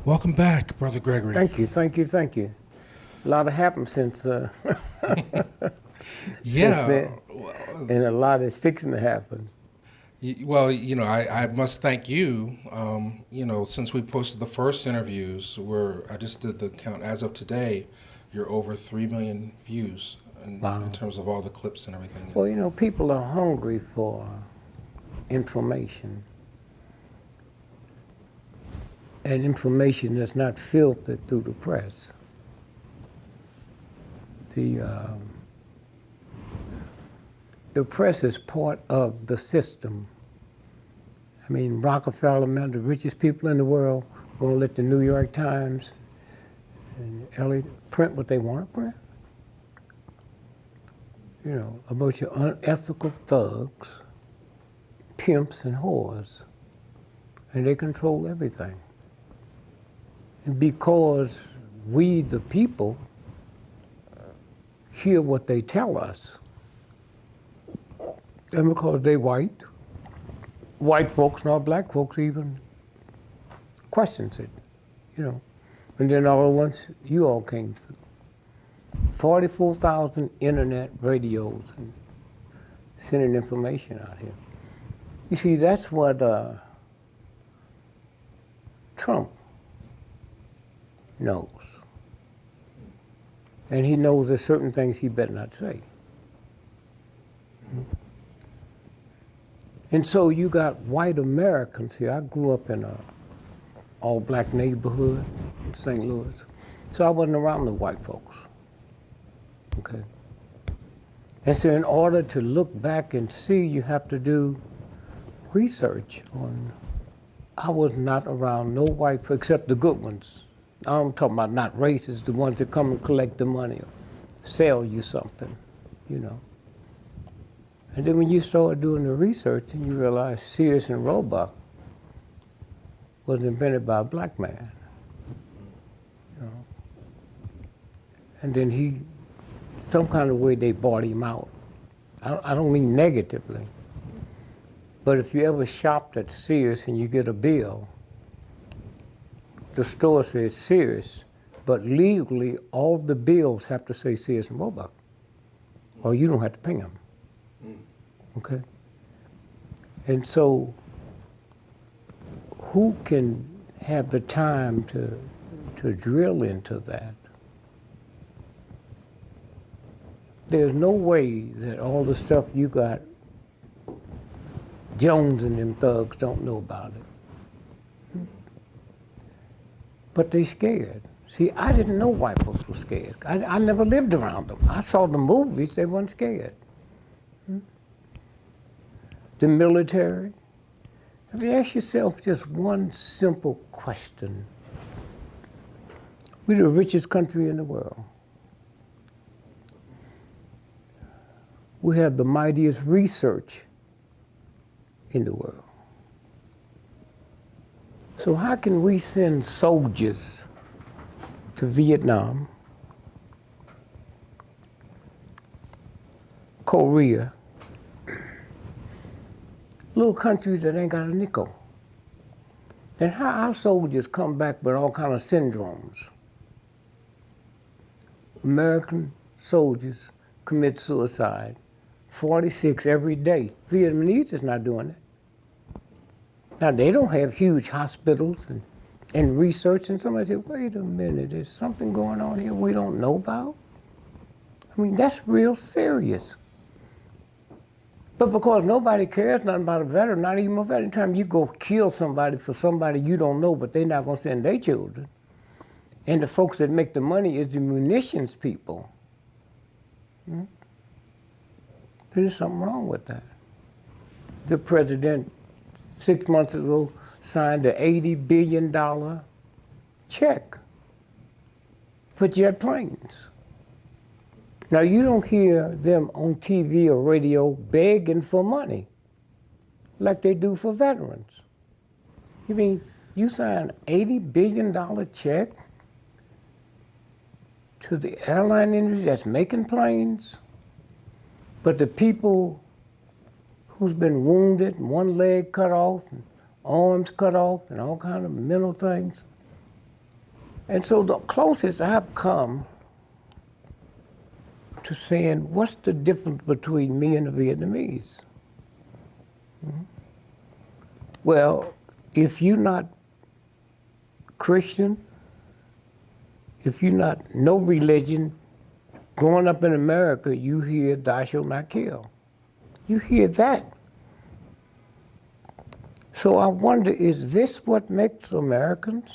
Welcome back, Brother Gregory. Thank you, thank you, thank you. A lot has happened since Yeah. then, and a lot is fixing to happen. Well, I must thank you. Since we posted the first interviews, I just did the count. As of today, you're over 3 million views in terms of all the clips and everything. Well, people are hungry for information. And information that's not filtered through the press. The press is part of the system. I mean, Rockefeller, man, the richest people in the world, going to let the New York Times and LA print what they want to print. A bunch of unethical thugs, pimps, and whores. And they control everything. And because we, the people, hear what they tell us, and because they white folks, not black folks even questions it, And then all at once, you all came through. 44,000 internet radios and sending information out here. You see, that's what Trump knows. And he knows there's certain things he better not say. And so you got white Americans here. I grew up in a all-black neighborhood in St. Louis. So I wasn't around the white folks, okay? And so in order to look back and see, you have to do research on, I was not around no white folks, except the good ones. I'm talking about not racist, the ones that come and collect the money or sell you something, And then when you start doing the research and you realize Sears and Roebuck was invented by a black man, And then some kind of way they bought him out. I don't mean negatively, but if you ever shopped at Sears and you get a bill, the store says Sears, but legally all the bills have to say Sears and Roebuck, or you don't have to pay them. Okay? And so who can have the time to drill into that? There's no way that all the stuff you got, Jones and them thugs don't know about it. But they scared. See, I didn't know white folks were scared. I never lived around them. I saw the movies, they weren't scared. The military. Have you asked yourself just one simple question? We're the richest country in the world. We have the mightiest research in the world. So how can we send soldiers to Vietnam, Korea, little countries that ain't got a nickel? And how our soldiers come back with all kind of syndromes? American soldiers commit suicide, 46 every day. Vietnamese is not doing it. Now, they don't have huge hospitals and research, and somebody said, wait a minute, there's something going on here we don't know about? I mean, that's real serious. But because nobody cares nothing about a veteran, not even a veteran, anytime you go kill somebody for somebody you don't know, but they're not going to send their children, and the folks that make the money is the munitions people, there's something wrong with that. The president 6 months ago signed an $80 billion check for jet planes. Now, you don't hear them on TV or radio begging for money like they do for veterans. You mean you sign an $80 billion check to the airline industry that's making planes, but the people who's been wounded, and one leg cut off, and arms cut off, and all kind of mental things, And so the closest I've come to saying, what's the difference between me and the Vietnamese? Well, if you're not Christian, if you're not no religion, growing up in America, you hear thou shalt not kill. You hear that. So I wonder, is this what makes Americans?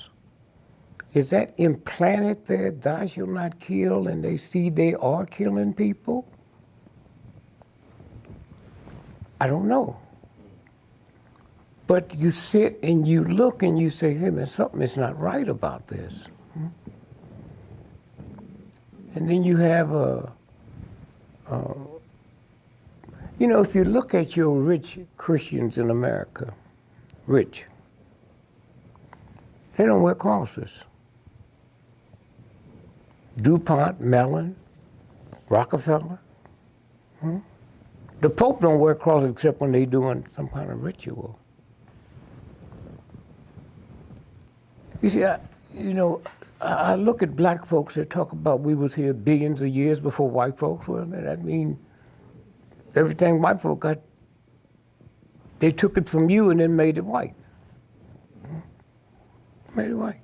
Is that implanted there, thou shalt not kill, and they see they are killing people? I don't know. But you sit and you look and you say, hey man, something is not right about this. And then you have you know, if you look at your rich Christians in America, rich, they don't wear crosses. DuPont, Mellon, Rockefeller. The Pope don't wear crosses except when they're doing some kind of ritual. You see, I look at black folks that talk about we was here billions of years before white folks were. That means everything white folk got, they took it from you and then made it white. Made it white.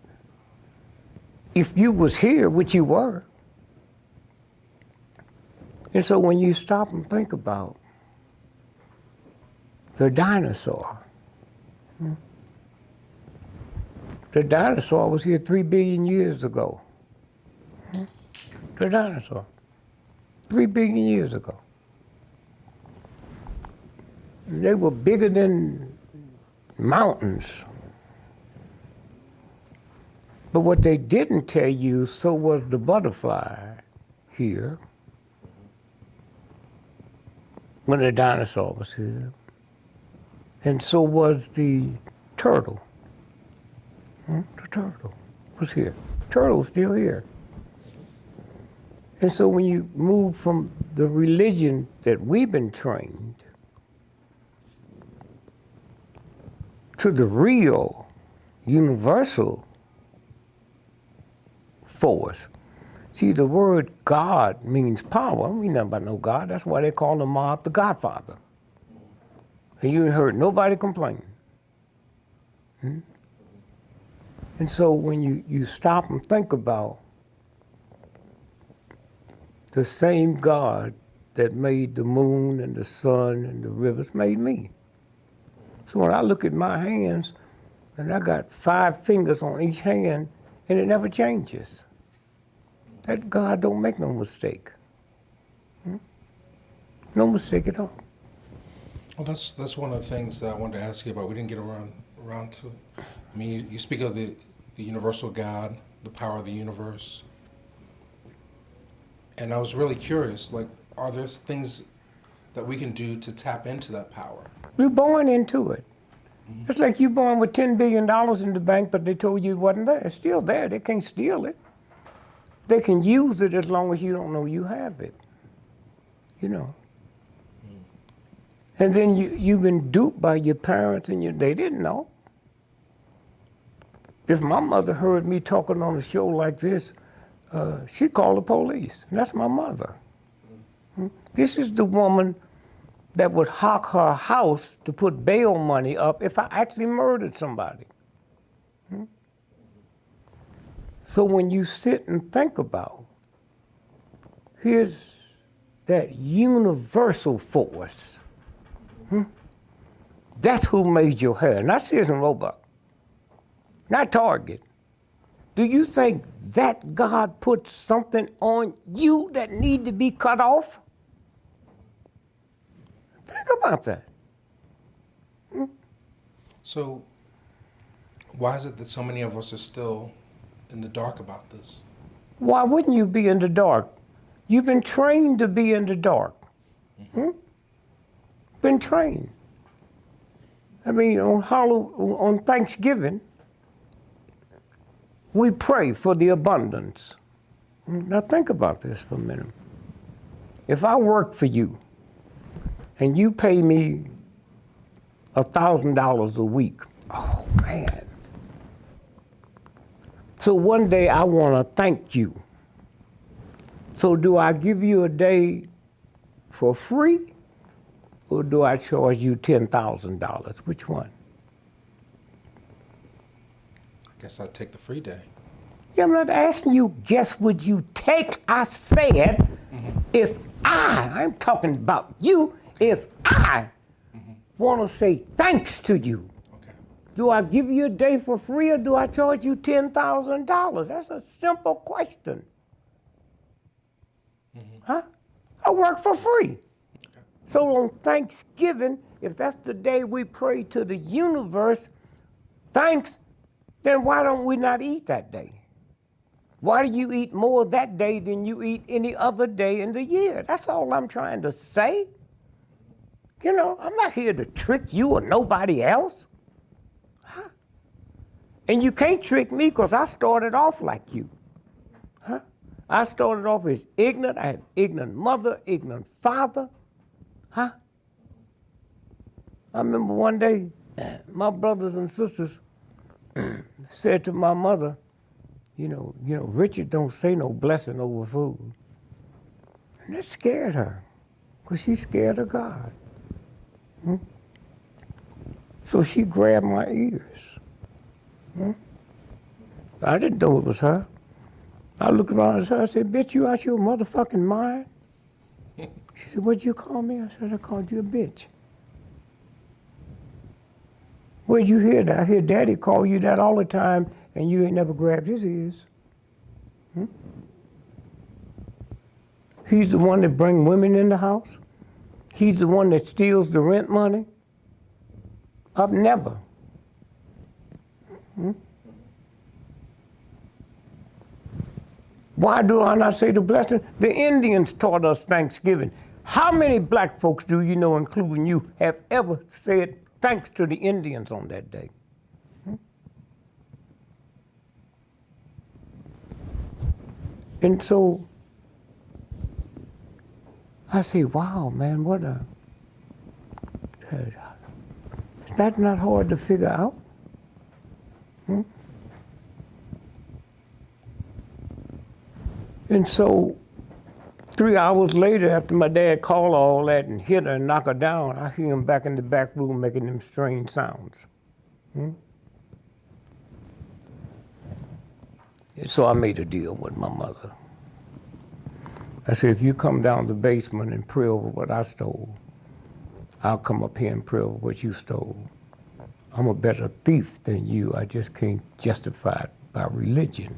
If you was here, which you were. And so when you stop and think about the dinosaur, the dinosaur was here 3 billion years ago. The dinosaur, 3 billion years ago. They were bigger than mountains. But what they didn't tell you, so was the butterfly here when the dinosaur was here. And so was the turtle. The turtle was here. Turtle's still here. And so when you move from the religion that we've been trained to the real, universal force. See, the word God means power. We know about no God. That's why they call the mob the Godfather. And you ain't heard nobody complain. And so when you stop and think about the same God that made the moon and the sun and the rivers made me. So when I look at my hands, and I got 5 fingers on each hand, and it never changes. That God don't make no mistake. No mistake at all. Well, that's one of the things that I wanted to ask you about. We didn't get around to. I mean, you speak of the universal God, the power of the universe, and I was really curious. Like, are there things that we can do to tap into that power? We're born into it. It's like you born with $10 billion in the bank, but they told you it wasn't there. It's still there. They can't steal it. They can use it as long as you don't know you have it. You know. And then you've been duped by your parents, and they didn't know. If my mother heard me talking on a show like this, she'd call the police. And that's my mother. This is the woman that would hawk her house to put bail money up if I actually murdered somebody. So when you sit and think about, here's that universal force. That's who made your hair, not Sears and Roebuck, not Target. Do you think that God put something on you that need to be cut off? Think about that. So, why is it that so many of us are still in the dark about this? Why wouldn't you be in the dark? You've been trained to be in the dark. Been trained. I mean, on Thanksgiving, we pray for the abundance. Now think about this for a minute. If I work for you and you pay me $1,000 a week, oh man, So one day I want to thank you. So do I give you a day for free, or do I charge you $10,000? Which one? I guess I'd take the free day. Yeah, I'm not asking you, guess would you take? I said, if I'm talking about you, if I want to say thanks to you, Okay. do I give you a day for free or do I charge you $10,000? That's a simple question. Huh? I work for free. Okay. So on Thanksgiving, if that's the day we pray to the universe, thanks, then why don't we not eat that day? Why do you eat more that day than you eat any other day in the year? That's all I'm trying to say. You know, I'm not here to trick you or nobody else. Huh? And you can't trick me because I started off like you. Huh? I started off as ignorant. I had ignorant mother, ignorant father. Huh? I remember one day, my brothers and sisters said to my mother, you know, Richard don't say no blessing over food. And that scared her, because she's scared of God. So she grabbed my ears. I didn't know it was her. I looked around at her, I said, bitch, you out your motherfucking mind? She said, what'd you call me? I said, I called you a bitch. Where'd you hear that? I hear Daddy call you that all the time, and you ain't never grabbed his ears. He's the one that bring women in the house. He's the one that steals the rent money. I've never. Why do I not say the blessing? The Indians taught us Thanksgiving. How many black folks do you know, including you, have ever said thanks to the Indians on that day? And so I say, wow, man, what a, is that not hard to figure out? And so 3 hours later, after my dad called all that and hit her and knocked her down, I hear him back in the back room making them strange sounds. And so I made a deal with my mother. I said, if you come down the basement and pray over what I stole, I'll come up here and pray over what you stole. I'm a better thief than you. I just can't justify it by religion.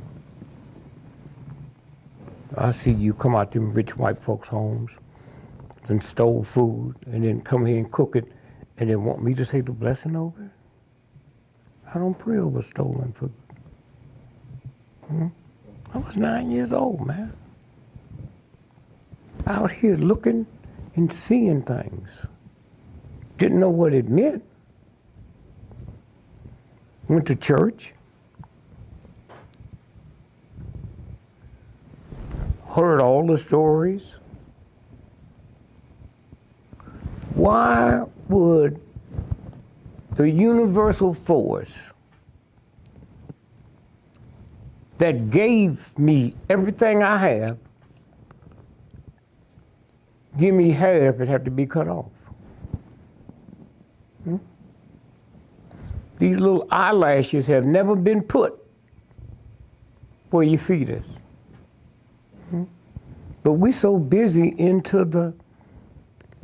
I see you come out them rich white folks' homes and stole food and then come here and cook it and then want me to say the blessing over it? I don't pray over stolen food. I was 9 years old, man. Out here looking and seeing things. Didn't know what it meant. Went to church. Heard all the stories. Why would the universal force that gave me everything I have give me hair if it had to be cut off? These little eyelashes have never been put where your feet is. But we're so busy into the,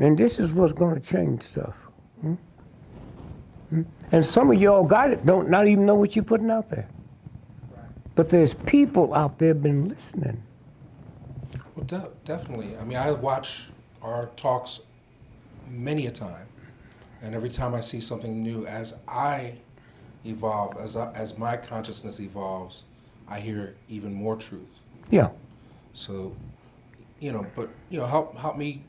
and this is what's going to change stuff. And some of y'all got it, don't not even know what you're putting out there. But there's people out there been listening. Well, definitely. I mean, I watch our talks many a time, and every time I see something new, as I evolve, as my consciousness evolves, I hear even more truth. Yeah. So, but help me,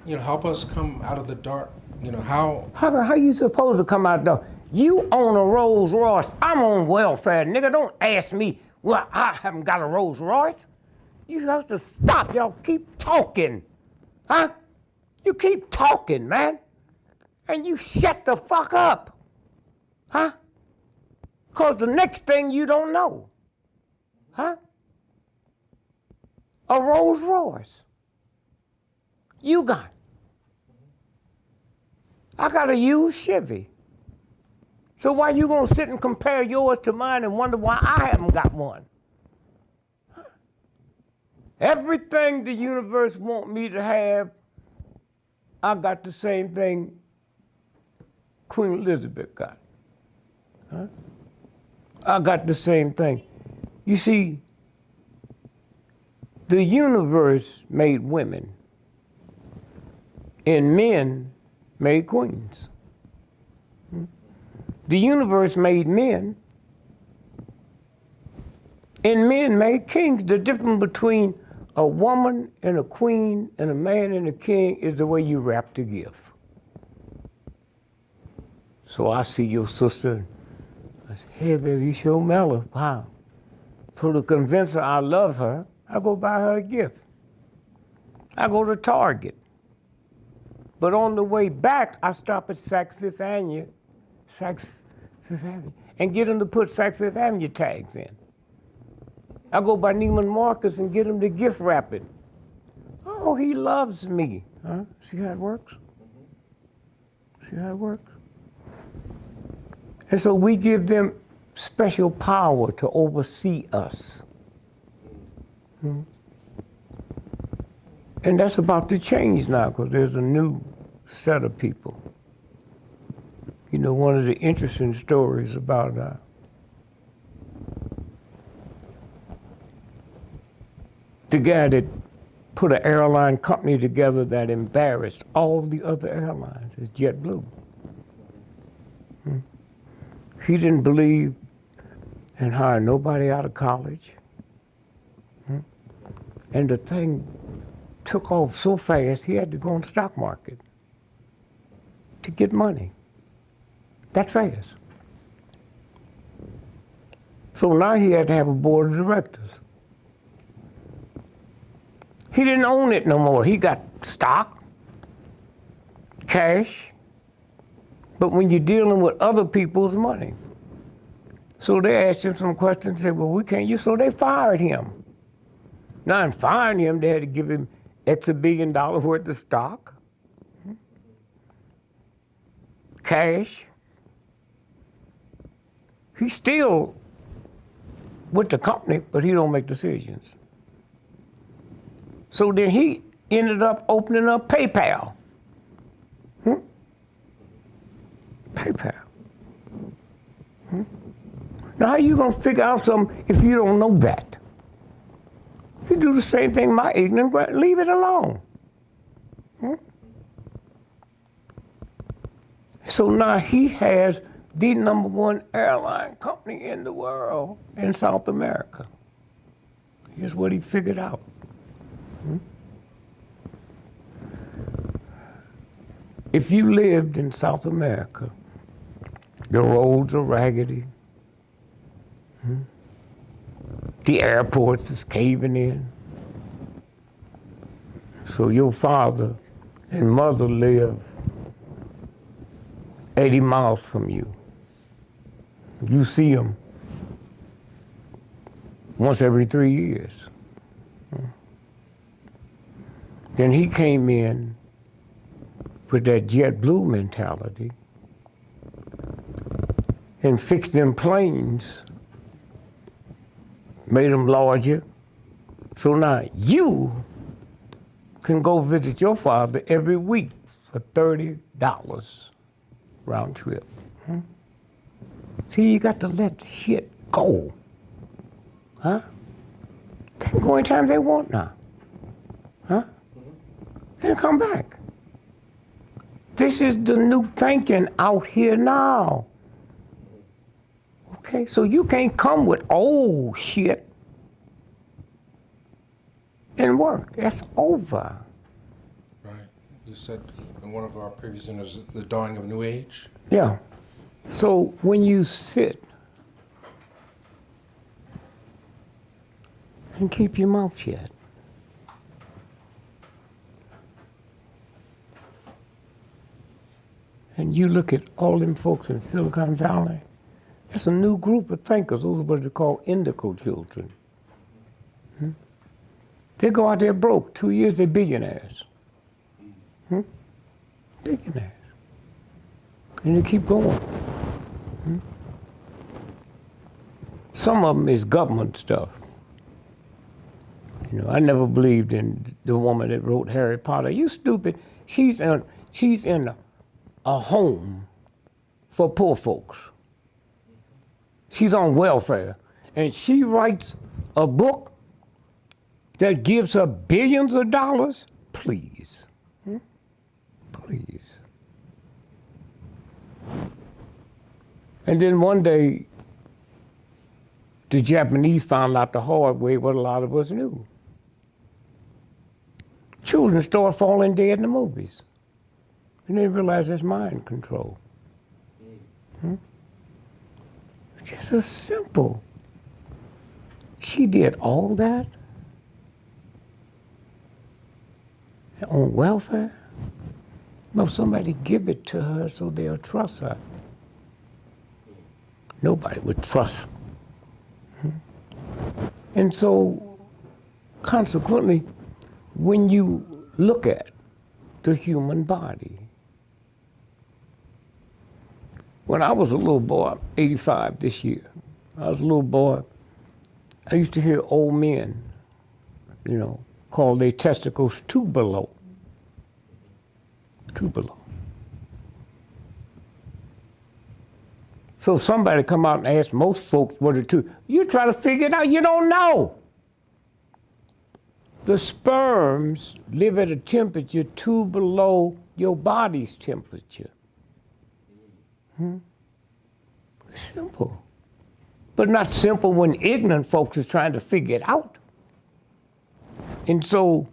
help us come out of the dark. How you supposed to come out there? You own a Rolls Royce. I'm on welfare, nigga. Don't ask me. Well, I haven't got a Rolls Royce. You have to stop. Y'all keep talking, huh? You keep talking, man, and you shut the fuck up, huh? Cause the next thing you don't know. Huh? A Rolls Royce. You got. I got a used Chevy. So why you gonna sit and compare yours to mine and wonder why I haven't got one? Everything the universe want me to have, I got the same thing Queen Elizabeth got. Huh? I got the same thing. You see, the universe made women, and men made queens. The universe made men, and men made kings. The difference between a woman and a queen and a man and a king is the way you wrap the gift. So I see your sister, I say, hey baby, you sure mellow, wow. So to convince her I love her, I go buy her a gift. I go to Target. But on the way back, I stop at Saks Fifth Avenue, and get them to put Saks Fifth Avenue tags in. I go by Neiman Marcus and get them to gift wrap it. Oh, he loves me. Huh? See how it works? See how it works? And so we give them special power to oversee us. Hmm? And that's about to change now because there's a new set of people. You know, one of the interesting stories about the guy that put an airline company together that embarrassed all the other airlines is JetBlue. He didn't believe in hiring nobody out of college. And the thing took off so fast, he had to go on the stock market to get money. That fast. So now he had to have a board of directors. He didn't own it no more. He got stock, cash, but when you're dealing with other people's money. So they asked him some questions, said, well, we can't use, so they fired him. Now in firing him, they had to give him X $1 billion worth of stock, cash. He's still with the company, but he don't make decisions. So then he ended up opening up PayPal. PayPal. Now how you gonna figure out something if you don't know that? You do the same thing my ignorant, leave it alone. So now he has the #1 airline company in the world in South America. Here's what he figured out. If you lived in South America, the roads are raggedy. The airports is caving in. So your father and mother live 80 miles from you. You see them once every 3 years. Then he came in with that JetBlue mentality and fixed them planes, made them larger. So now you can go visit your father every week for $30 round trip. See, you got to let shit go. Huh? They can go anytime they want now. Huh? And come back. This is the new thinking out here now. Okay, so you can't come with old shit and work. That's over. Right. You said in one of our previous interviews, the dawning of New Age. Yeah. So when you sit and keep your mouth shut, and you look at all them folks in Silicon Valley, that's a new group of thinkers. Those are what they call Indigo children. They go out there broke. 2 years, they're billionaires. Billionaires. And they keep going. Some of them is government stuff. You know, I never believed in the woman that wrote Harry Potter. You stupid. She's in a home for poor folks. She's on welfare. And she writes a book that gives her billions of dollars? Please. Please. And then one day, the Japanese found out the hard way what a lot of us knew. Children start falling dead in the movies. And they realize that's mind control. It's just so simple. She did all that on welfare? No, somebody give it to her so they'll trust her. Nobody would trust. And so, consequently, when you look at the human body, when I was a little boy, I'm 85 this year, I was a little boy, I used to hear old men, you know, call their testicles two below. Two below. So somebody come out and ask most folks what are two. You try to figure it out, you don't know. The sperms live at a temperature two below your body's temperature. Simple. But not simple when ignorant folks is trying to figure it out. And so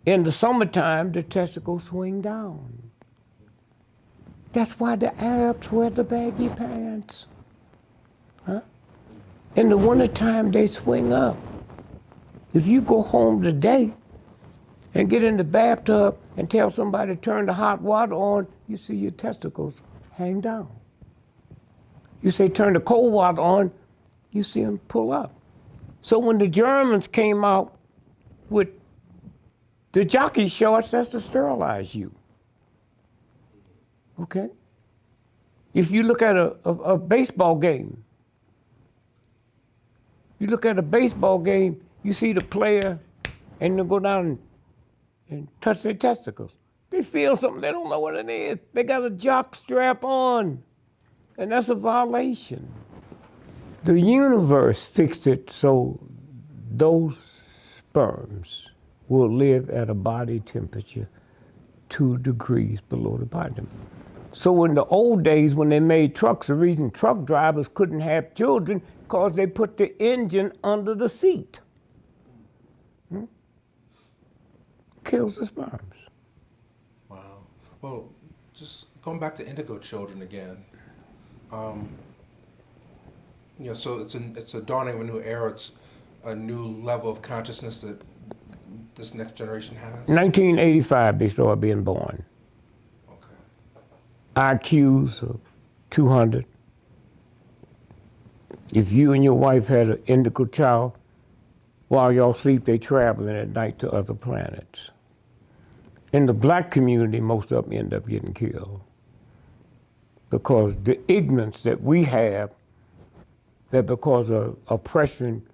in the summertime, the testicles swing down. That's why the Arabs wear the baggy pants. In the wintertime, they swing up. If you go home today and get in the bathtub and tell somebody to turn the hot water on, you see your testicles hang down. You say turn the cold water on, you see them pull up. So when the Germans came out with the jockey shorts, that's to sterilize you. Okay? If you look at a baseball game, you see the player and they go down and touch their testicles. They feel something, they don't know what it is. They got a jock strap on, and that's a violation. The universe fixed it so those sperms will live at a body temperature 2 degrees below the body temperature. So in the old days when they made trucks, the reason truck drivers couldn't have children because they put the engine under the seat. Kills the sperms. Wow. Well, just going back to Indigo children again. You know, so it's a dawning of a new era. It's a new level of consciousness that this next generation has. 1985, they started being born. IQs of 200. If you and your wife had an indigo child, while y'all sleep, they traveling at night to other planets. In the black community, most of them end up getting killed because the ignorance that we have, that because of oppression,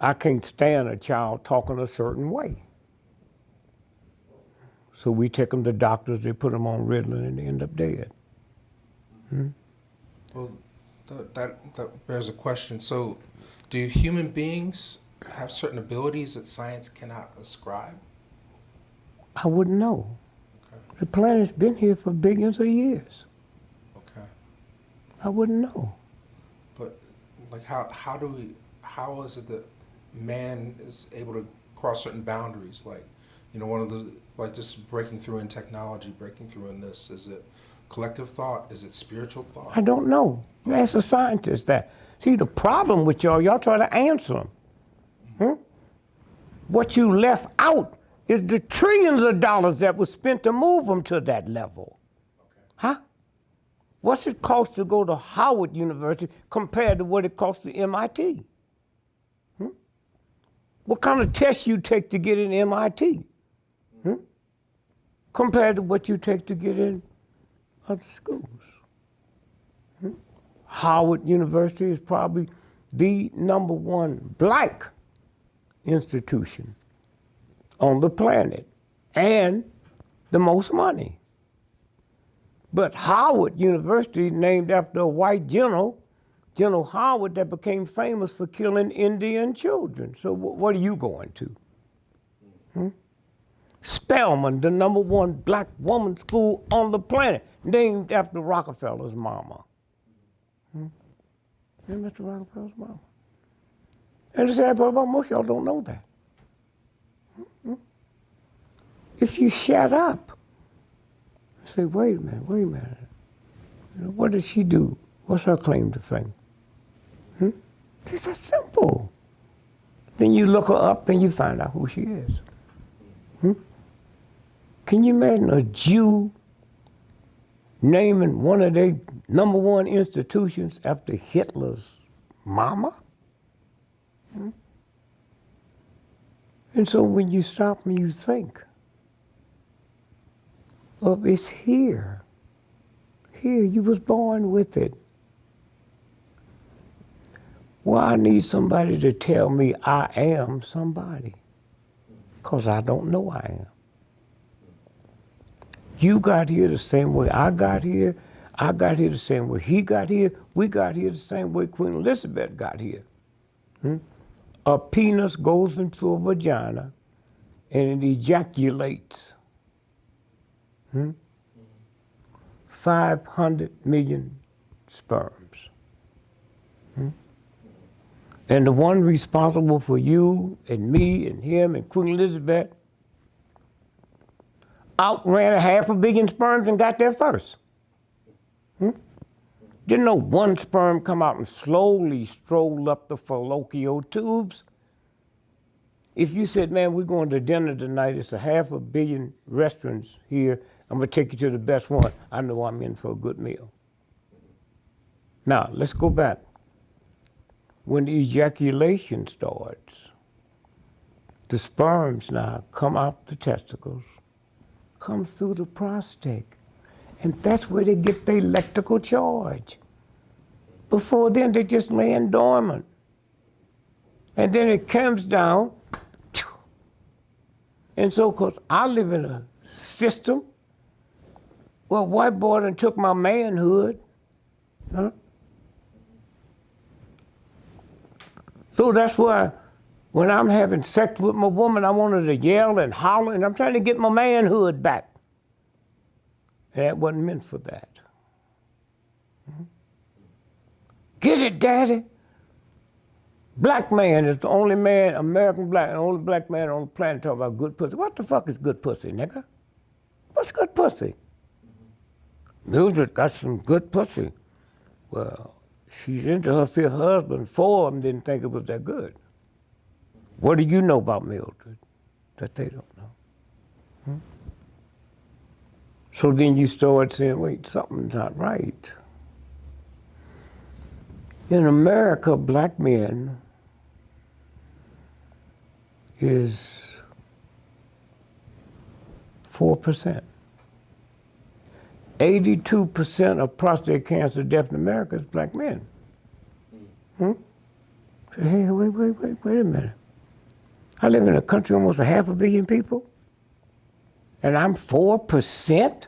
I can't stand a child talking a certain way. So we take them to doctors, they put them on Ritalin, and they end up dead. Well, that bears a question. So, do human beings have certain abilities that science cannot ascribe? I wouldn't know. Okay. The planet's been here for billions of years. Okay. I wouldn't know. But, like, how is it that man is able to cross certain boundaries? Like, you know, one of the, like, just breaking through in technology, breaking through in this. Is it collective thought? Is it spiritual thought? I don't know. You ask a scientist that. See, the problem with y'all try to answer them. What you left out is the trillions of dollars that was spent to move them to that level. Okay. What's it cost to go to Howard University compared to what it cost to MIT? What kind of test you take to get in MIT? Compared to what you take to get in other schools. Howard University is probably the #1 black institution on the planet and the most money. But Howard University, named after a white general, General Howard, that became famous for killing Indian children. So what are you going to? Spelman, the #1 black woman school on the planet, named after Rockefeller's mama. Named after Rockefeller's mama. And the sad part about most of y'all don't know that. If you shut up, say, wait a minute. You know, what did she do? What's her claim to fame? It's that simple. Then you look her up and you find out who she is. Can you imagine a Jew naming one of their #1 institutions after Hitler's mama? And so when you stop and you think, oh, it's here. Here, you was born with it. Well, I need somebody to tell me I am somebody, because I don't know I am. You got here the same way I got here. I got here the same way he got here. We got here the same way Queen Elizabeth got here. A penis goes into a vagina and it ejaculates 500 million sperms. And the one responsible for you and me and him and Queen Elizabeth outran 500 million sperms and got there first. Didn't no one sperm come out and slowly stroll up the fallopian tubes. If you said, man, we're going to dinner tonight, it's 500 million restaurants here, I'm gonna take you to the best one, I know I'm in for a good meal. Now, let's go back. When the ejaculation starts, the sperms now come out the testicles, comes through the prostate, and that's where they get their electrical charge. Before then, they're just laying dormant. And then it comes down, and so, because I live in a system, well, white boy done took my manhood, So that's why when I'm having sex with my woman, I want her to yell and holler, and I'm trying to get my manhood back. And that wasn't meant for that. Get it, Daddy? Black man is the only man, American black, the only black man on the planet talking about good pussy. What the fuck is good pussy, nigga? What's good pussy? Mildred got some good pussy. Well, she's into her 5th husband. 4 of them didn't think it was that good. What do you know about Mildred that they don't know? So then you start saying, wait, something's not right. In America, black men is 4%. 82% of prostate cancer death in America is black men. Hey, wait a minute. I live in a country almost 500 million people, and I'm 4%,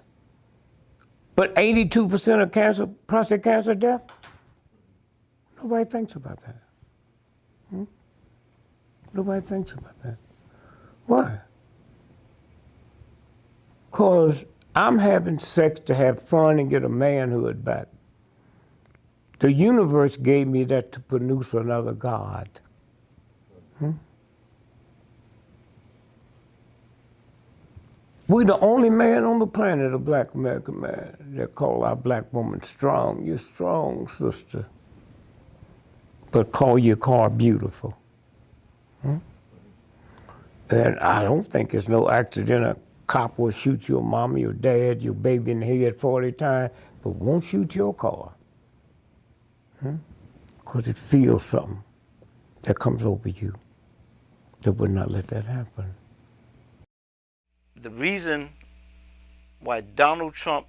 but 82% of cancer, prostate cancer death? Nobody thinks about that. Nobody thinks about that. Why? Because I'm having sex to have fun and get a manhood back. The universe gave me that to produce another God. We're the only man on the planet, a black American man, that call our black woman strong. You're strong, sister. But call your car beautiful. And I don't think it's no accident a cop will shoot your mama, your dad, your baby in the head 40 times, but won't shoot your car. Because it feels something that comes over you. that would not let that happen. The reason why Donald Trump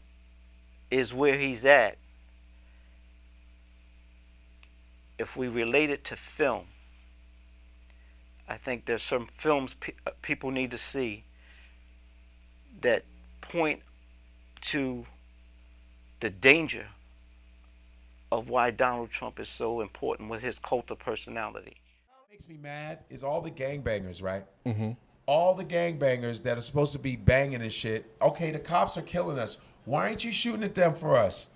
is where he's at, if we relate it to film, I think there's some films people need to see that point to the danger of why Donald Trump is so important with his cult of personality. What makes me mad is all the gangbangers, right? Mm-hmm. All the gangbangers that are supposed to be banging and shit. Okay, the cops are killing us. Why aren't you shooting at them for us?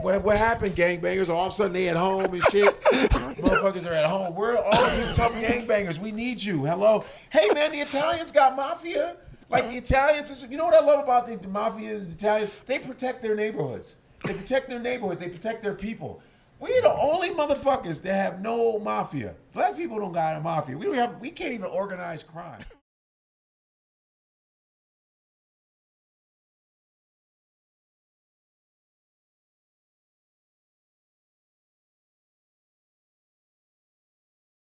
What happened, gangbangers? All of a sudden they at home and shit. Motherfuckers are at home. We're all these tough gangbangers. We need you. Hello. Hey man, the Italians got mafia. Like the Italians, you know what I love about the mafia, the Italians? They protect their neighborhoods. They protect their neighborhoods. They protect their people. We're the only motherfuckers that have no mafia. Black people don't got a mafia. We can't even organize crime.